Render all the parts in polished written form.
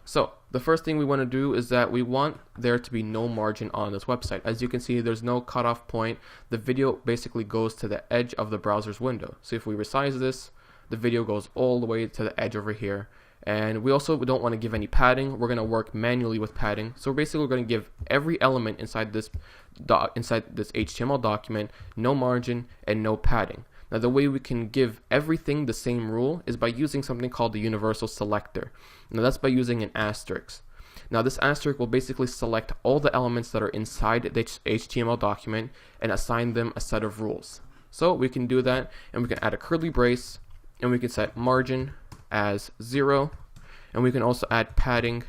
So the first thing we want to do is that we want there to be no margin on this website. As you can see, there's no cutoff point. The video basically goes to the edge of the browser's window. So if we resize this, the video goes all the way to the edge over here. And we also don't want to give any padding. We're going to work manually with padding. So basically, we're going to give every element inside this HTML document no margin and no padding. Now, the way we can give everything the same rule is by using something called the universal selector. Now, that's by using an asterisk. Now, this asterisk will basically select all the elements that are inside the HTML document and assign them a set of rules. So we can do that, and we can add a curly brace, and we can set margin as 0, and we can also add padding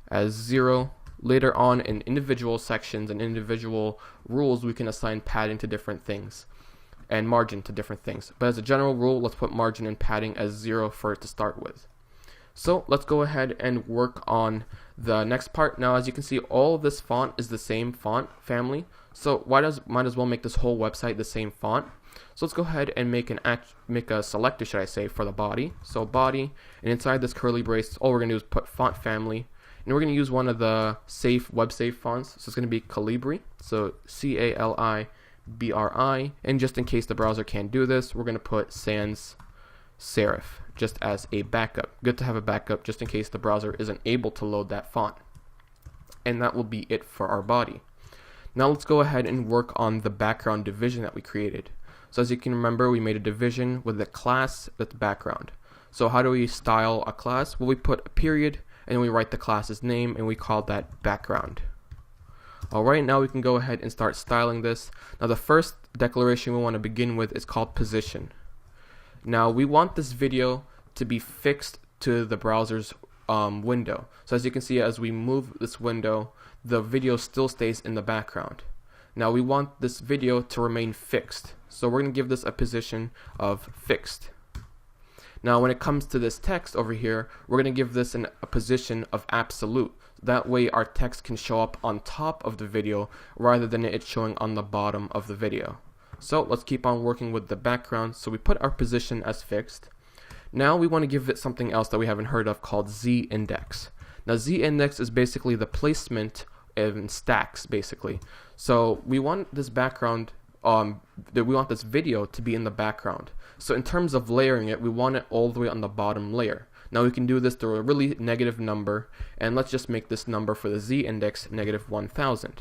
as 0. Later on in individual sections and individual rules, we can assign padding to different things and margin to different things. But as a general rule, let's put margin and padding as 0 for it to start with. So let's go ahead and work on the next part. Now, as you can see, all of this font is the same font family. So might as well make this whole website the same font. So let's go ahead and make a selector, should I say, for the body. So body, and inside this curly brace, all we're going to do is put font family. And we're going to use one of the web safe fonts. So it's going to be Calibri. So CALIBRI. And just in case the browser can't do this, we're going to put sans serif just as a backup. Good to have a backup just in case the browser isn't able to load that font. And that will be it for our body. Now let's go ahead and work on the background division that we created. So as you can remember, we made a division with the class that's background. So how do we style a class? Well, we put a period and we write the class's name and we call that background. Alright, now we can go ahead and start styling this. Now the first declaration we want to begin with is called position. Now we want this video to be fixed to the browser's window. So as you can see, as we move this window, the video still stays in the background. Now we want this video to remain fixed. So we're going to give this a position of fixed. Now when it comes to this text over here, we're going to give this a position of absolute. That way our text can show up on top of the video rather than it showing on the bottom of the video. So let's keep on working with the background. So we put our position as fixed. Now we want to give it something else that we haven't heard of called z-index. Now z-index is basically the placement in stacks basically. So we want this background, we want this video to be in the background. So in terms of layering it, we want it all the way on the bottom layer. Now we can do this through a really negative number, and let's just make this number for the z-index -1000.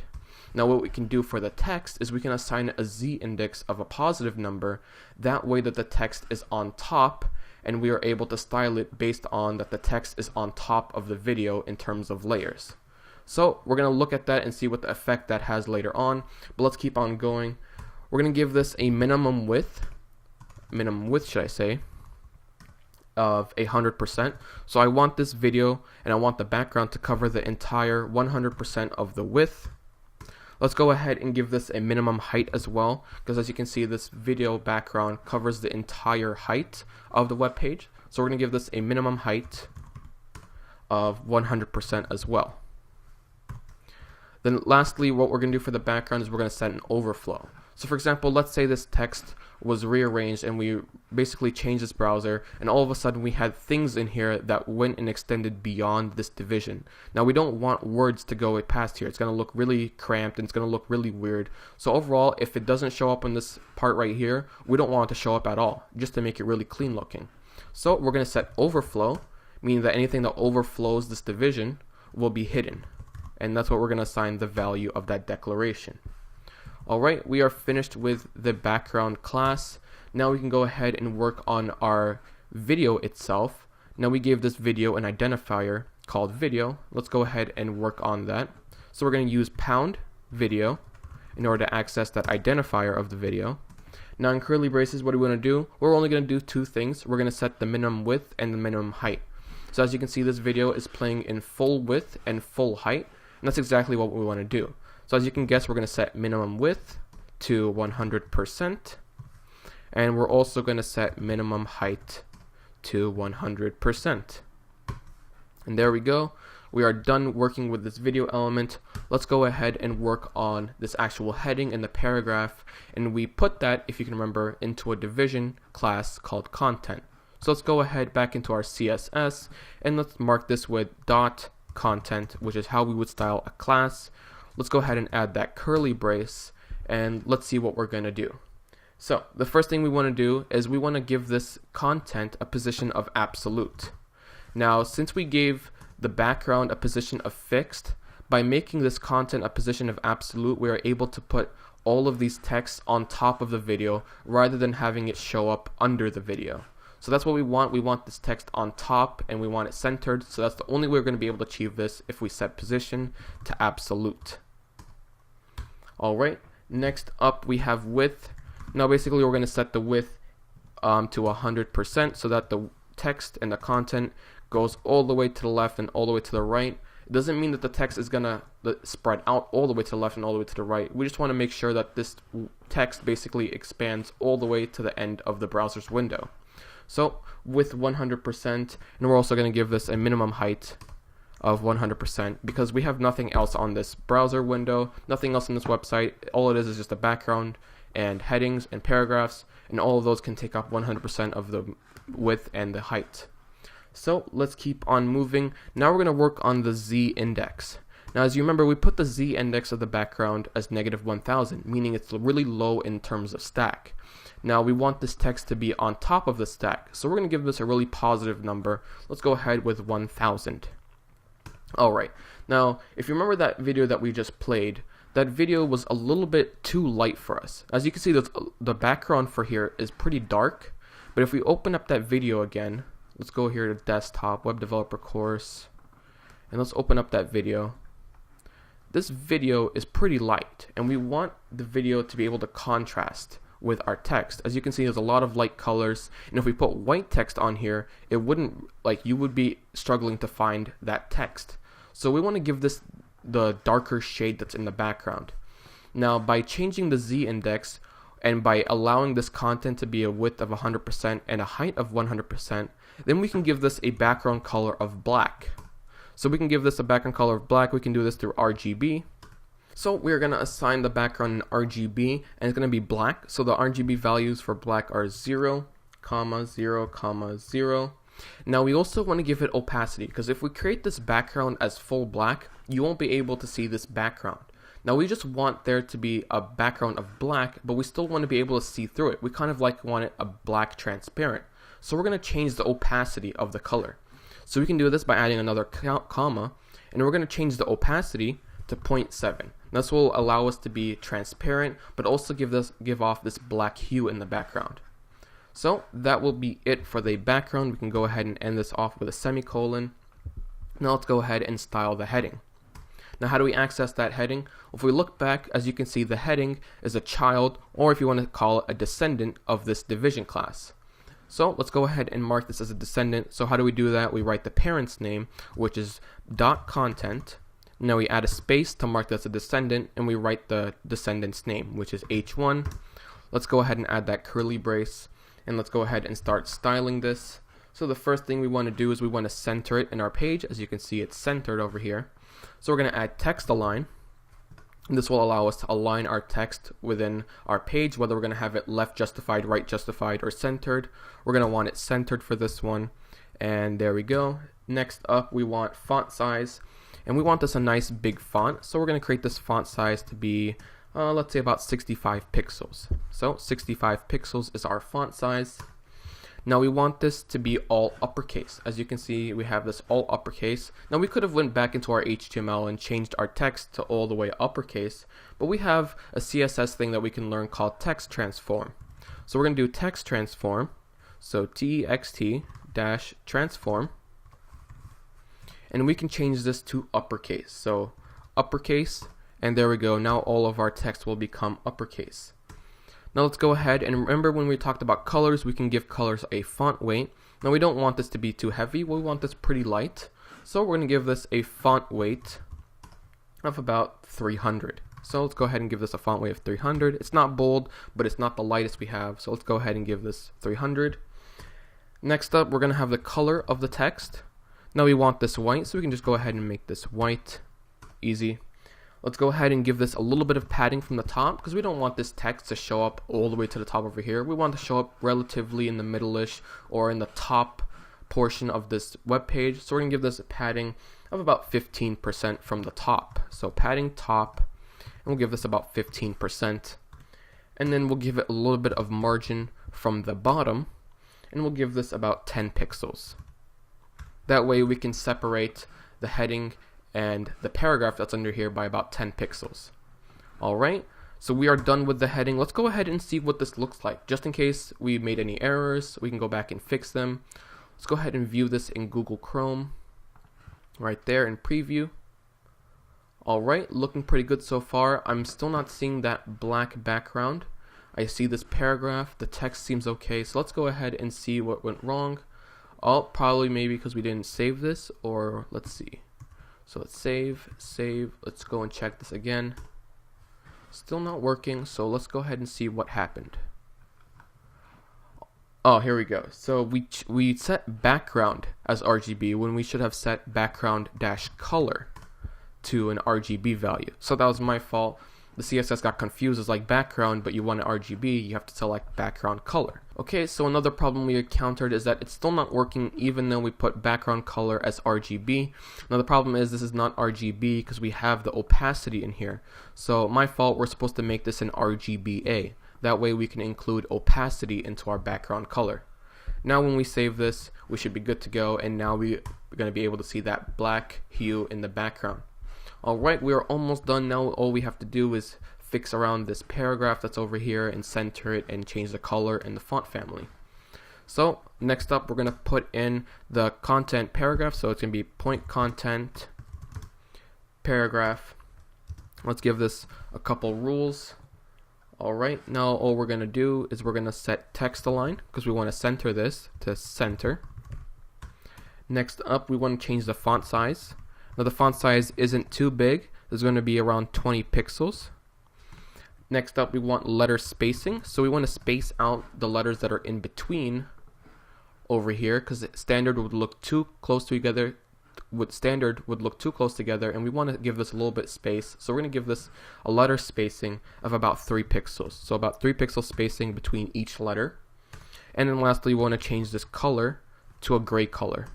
Now what we can do for the text is we can assign a z-index of a positive number. That way that the text is on top, and we are able to style it based on that the text is on top of the video in terms of layers. So we're going to look at that and see what the effect that has later on, but let's keep on going. We're going to give this a minimum width should I say, of 100%. So I want this video and I want the background to cover the entire 100% of the width. Let's go ahead and give this a minimum height as well, because as you can see, this video background covers the entire height of the web page. So we're going to give this a minimum height of 100% as well. Then lastly, what we're going to do for the background is we're going to set an overflow. So for example, let's say this text was rearranged and we basically changed this browser, and all of a sudden we had things in here that went and extended beyond this division. Now we don't want words to go past here. It's going to look really cramped and it's going to look really weird. So overall, if it doesn't show up on this part right here, we don't want it to show up at all, just to make it really clean looking. So we're going to set overflow, meaning that anything that overflows this division will be hidden. And that's what we're going to assign the value of that declaration. Alright, we are finished with the background class. Now we can go ahead and work on our video itself. Now we gave this video an identifier called video. Let's go ahead and work on that. So we're going to use #video in order to access that identifier of the video. Now in curly braces, what do we want to do? We're only going to do two things. We're going to set the minimum width and the minimum height. So as you can see, this video is playing in full width and full height, and that's exactly what we want to do. So as you can guess, we're going to set minimum width to 100%, and we're also going to set minimum height to 100%. And there we go. We are done working with this video element. Let's go ahead and work on this actual heading in the paragraph, and we put that, if you can remember, into a division class called content. So let's go ahead back into our CSS and let's mark this with content, which is how we would style a class. Let's go ahead and add that curly brace, and let's see what we're going to do. So the first thing we want to do is we want to give this content a position of absolute. Now, since we gave the background a position of fixed, by making this content a position of absolute, we are able to put all of these texts on top of the video rather than having it show up under the video. So that's what we want. We want this text on top and we want it centered. So that's the only way we're going to be able to achieve this if we set position to absolute. Alright, next up we have width. Now basically we're going to set the width to 100% so that the text and the content goes all the way to the left and all the way to the right. It doesn't mean that the text is going to spread out all the way to the left and all the way to the right. We just want to make sure that this text basically expands all the way to the end of the browser's window. So with 100%, and we're also going to give this a minimum height of 100% because we have nothing else on this browser window, nothing else on this website. All it is just a background and headings and paragraphs, and all of those can take up 100% of the width and the height. So let's keep on moving. Now we're going to work on the Z index. Now as you remember, we put the Z index of the background as -1000, meaning it's really low in terms of stack. Now we want this text to be on top of the stack, so we're going to give this a really positive number. Let's go ahead with 1000. Alright, now if you remember that video that we just played, that video was a little bit too light for us. As you can see, the background for here is pretty dark, but if we open up that video again, let's go here to desktop, web developer course, and let's open up that video. This video is pretty light, and we want the video to be able to contrast with our text. As you can see, there's a lot of light colors, and if we put white text on here, it wouldn't, you would be struggling to find that text. So we want to give this the darker shade that's in the background. Now by changing the Z index and by allowing this content to be a width of 100% and a height of 100%, then we can give this a background color of black. So we can give this a background color of black. We can do this through RGB. So we're going to assign the background in RGB, and it's going to be black. So the RGB values for black are 0, 0, 0. Now we also want to give it opacity, because if we create this background as full black, you won't be able to see this background. Now we just want there to be a background of black, but we still want to be able to see through it. We kind of want it a black transparent. So we're going to change the opacity of the color. So we can do this by adding another comma, and we're going to change the opacity to 0.7. This will allow us to be transparent, but also give off this black hue in the background. So that will be it for the background. We can go ahead and end this off with a semicolon. Now let's go ahead and style the heading. Now how do we access that heading? Well, if we look back, as you can see, the heading is a child, or if you want to call it a descendant of this division class. So let's go ahead and mark this as a descendant. So how do we do that? We write the parent's name, which is .content. Now we add a space to mark that's a descendant, and we write the descendant's name, which is H1. Let's go ahead and add that curly brace, and let's go ahead and start styling this. So the first thing we want to do is we want to center it in our page. As you can see, it's centered over here. So we're going to add text align. And this will allow us to align our text within our page, whether we're going to have it left justified, right justified, or centered. We're going to want it centered for this one. And there we go. Next up, we want font size. And we want this a nice big font. So we're going to create this font size to be, let's say about 65 pixels. So 65 pixels is our font size. Now we want this to be all uppercase. As you can see, we have this all uppercase. Now we could have went back into our HTML and changed our text to all the way uppercase, but we have a CSS thing that we can learn called text transform. So we're going to do text transform. So text-transform. And we can change this to uppercase. So uppercase, and there we go. Now all of our text will become uppercase. Now let's go ahead and remember when we talked about colors, we can give colors a font weight. Now we don't want this to be too heavy, we want this pretty light. So we're going to give this a font weight of about 300. So let's go ahead and give this a font weight of 300. It's not bold, but it's not the lightest we have. So let's go ahead and give this 300. Next up, we're going to have the color of the text. Now we want this white, so we can just go ahead and make this white. Easy. Let's go ahead and give this a little bit of padding from the top, because we don't want this text to show up all the way to the top over here. We want it to show up relatively in the middle-ish or in the top portion of this web page. So we're going to give this a padding of about 15% from the top. So padding top, and we'll give this about 15%. And then we'll give it a little bit of margin from the bottom, and we'll give this about 10 pixels. That way we can separate the heading and the paragraph that's under here by about 10 pixels. Alright, so we are done with the heading. Let's go ahead and see what this looks like. Just in case we made any errors, we can go back and fix them. Let's go ahead and view this in Google Chrome. Right there in preview. Alright, looking pretty good so far. I'm still not seeing that black background. I see this paragraph, the text seems okay, so let's go ahead and see what went wrong. Oh, probably maybe because we didn't save this, or let's see. So let's save, let's go and check this again. Still not working, so let's go ahead and see what happened. Oh, here we go. So we set background as RGB when we should have set background-color to an RGB value. So that was my fault. The CSS got confused as like background, but you want an RGB, you have to select background color. Okay, so another problem we encountered is that it's still not working even though we put background color as RGB. Now the problem is this is not RGB because we have the opacity in here. So my fault, we're supposed to make this an RGBA. That way we can include opacity into our background color. Now when we save this, we should be good to go, and now we're going to be able to see that black hue in the background. Alright, we are almost done now. All we have to do is fix around this paragraph that's over here and center it and change the color and the font family. So next up, we're going to put in the content paragraph. So it's going to be point content paragraph. Let's give this a couple rules. Alright, now all we're going to do is we're going to set text align because we want to center this to center. Next up, we want to change the font size. Now the font size isn't too big. It's going to be around 20 pixels. Next up, we want letter spacing. So we want to space out the letters that are in between over here because standard would look too close together. Standard would look too close together, and we want to give this a little bit space. So we're going to give this a letter spacing of about 3 pixels. So about 3 pixel spacing between each letter. And then lastly, we want to change this color to a gray color.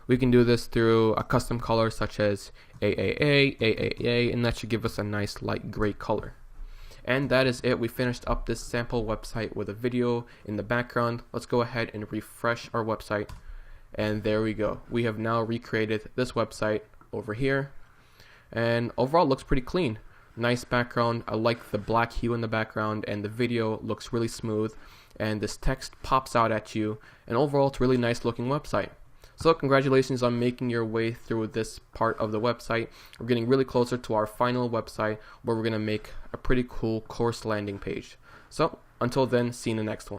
We can do this through a custom color such as AAA, and that should give us a nice light gray color. And that is it. We finished up this sample website with a video in the background. Let's go ahead and refresh our website. And there we go. We have now recreated this website over here. And overall, it looks pretty clean. Nice background. I like the black hue in the background, and the video looks really smooth. And this text pops out at you. And overall, it's a really nice looking website. So congratulations on making your way through this part of the website. We're getting really closer to our final website where we're going to make a pretty cool course landing page. So until then, see you in the next one.